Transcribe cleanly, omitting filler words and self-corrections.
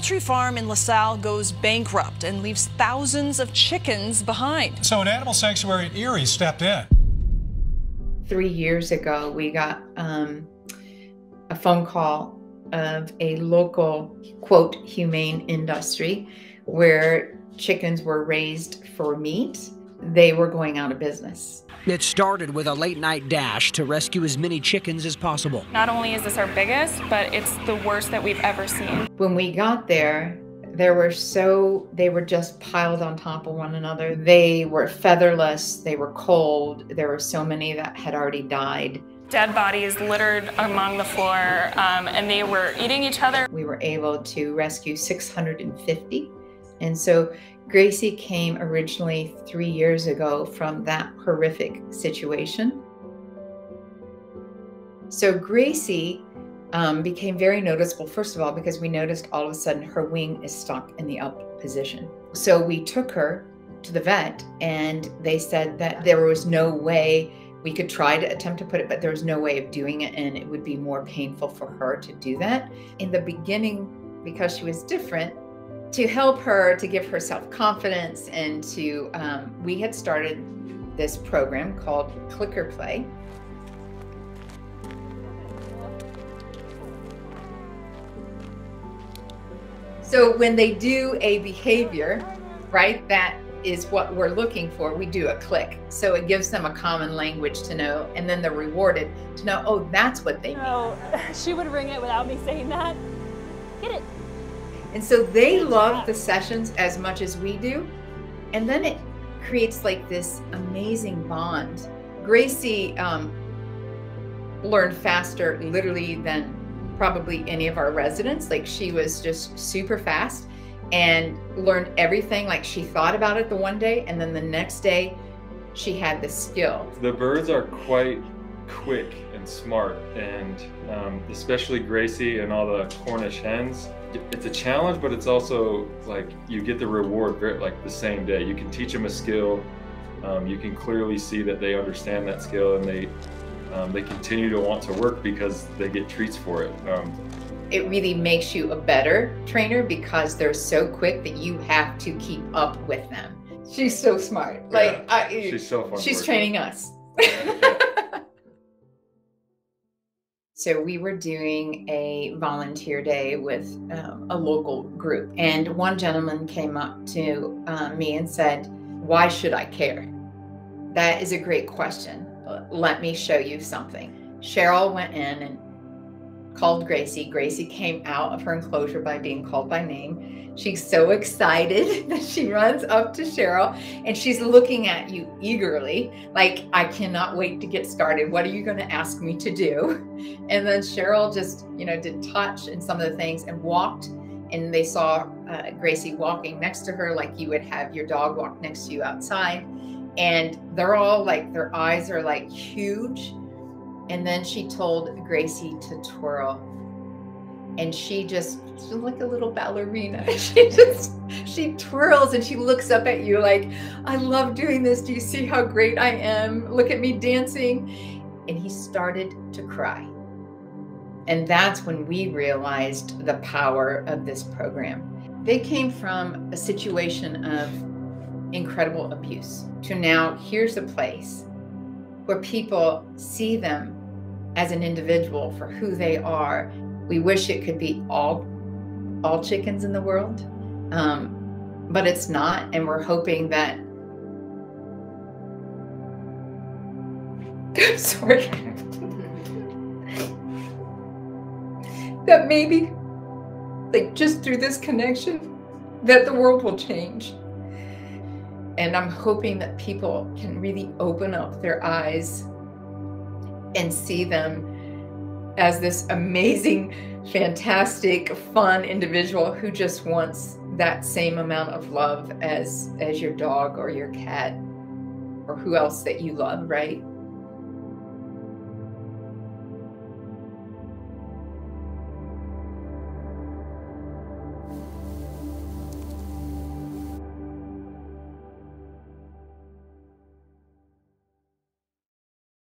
poultry farm in LaSalle goes bankrupt and leaves thousands of chickens behind. So an animal sanctuary in Erie stepped in. 3 years ago, we got a phone call of a local, quote, humane industry where chickens were raised for meat. They were going out of business. It started with a late-night dash to rescue as many chickens as possible. Not only is this our biggest, but it's the worst that we've ever seen. When we got there, they were just piled on top of one another. They were featherless, they were cold. There were so many that had already died. Dead bodies littered among the floor, and they were eating each other. We were able to rescue 650. And so Gracie came originally 3 years ago from that horrific situation. So Gracie became very noticeable, first of all, because we noticed all of a sudden her wing is stuck in the up position. So we took her to the vet, and they said that there was no way we could try to attempt to put it, but there was no way of doing it, and it would be more painful for her to do that. In the beginning, because she was different, to help her to give her self-confidence and to, we had started this program called Clicker Play. So when they do a behavior, right, that is what we're looking for, we do a click. So it gives them a common language to know, and then they're rewarded to know, oh, that's what they mean. No, she would ring it without me saying that. Get it. And so they love the sessions as much as we do. And then it creates like this amazing bond. Gracie learned faster literally than probably any of our residents. Like, she was just super fast and learned everything. Like, she thought about it the one day, and then the next day she had the skill. The birds are quite quick and smart, and especially Gracie and all the Cornish hens. It's a challenge, but it's also like you get the reward like the same day. You can teach them a skill. You can clearly see that they understand that skill, and they continue to want to work because they get treats for it. It really makes you a better trainer because they're so quick that you have to keep up with them. She's so smart. Like, yeah, she's so fun. She's training us. So we were doing a volunteer day with a local group, and one gentleman came up to me and said, "Why should I care?" That is a great question. Let me show you something. Cheryl went in and called Gracie. Gracie came out of her enclosure by being called by name. She's so excited that she runs up to Cheryl, and she's looking at you eagerly, like, I cannot wait to get started. What are you going to ask me to do? And then Cheryl just, did touch and some of the things and walked, and they saw Gracie walking next to her like you would have your dog walk next to you outside. And they're all like, their eyes are like huge. And then she told Gracie to twirl. And she's like a little ballerina. She twirls and she looks up at you like, I love doing this. Do you see how great I am? Look at me dancing. And he started to cry. And that's when we realized the power of this program. They came from a situation of incredible abuse to now here's a place where people see them as an individual for who they are. We wish it could be all chickens in the world, but it's not, and we're hoping that sorry, that maybe, like, just through this connection, that the world will change. And I'm hoping that people can really open up their eyes and see them as this amazing, fantastic, fun individual who just wants that same amount of love as your dog or your cat or who else that you love, right?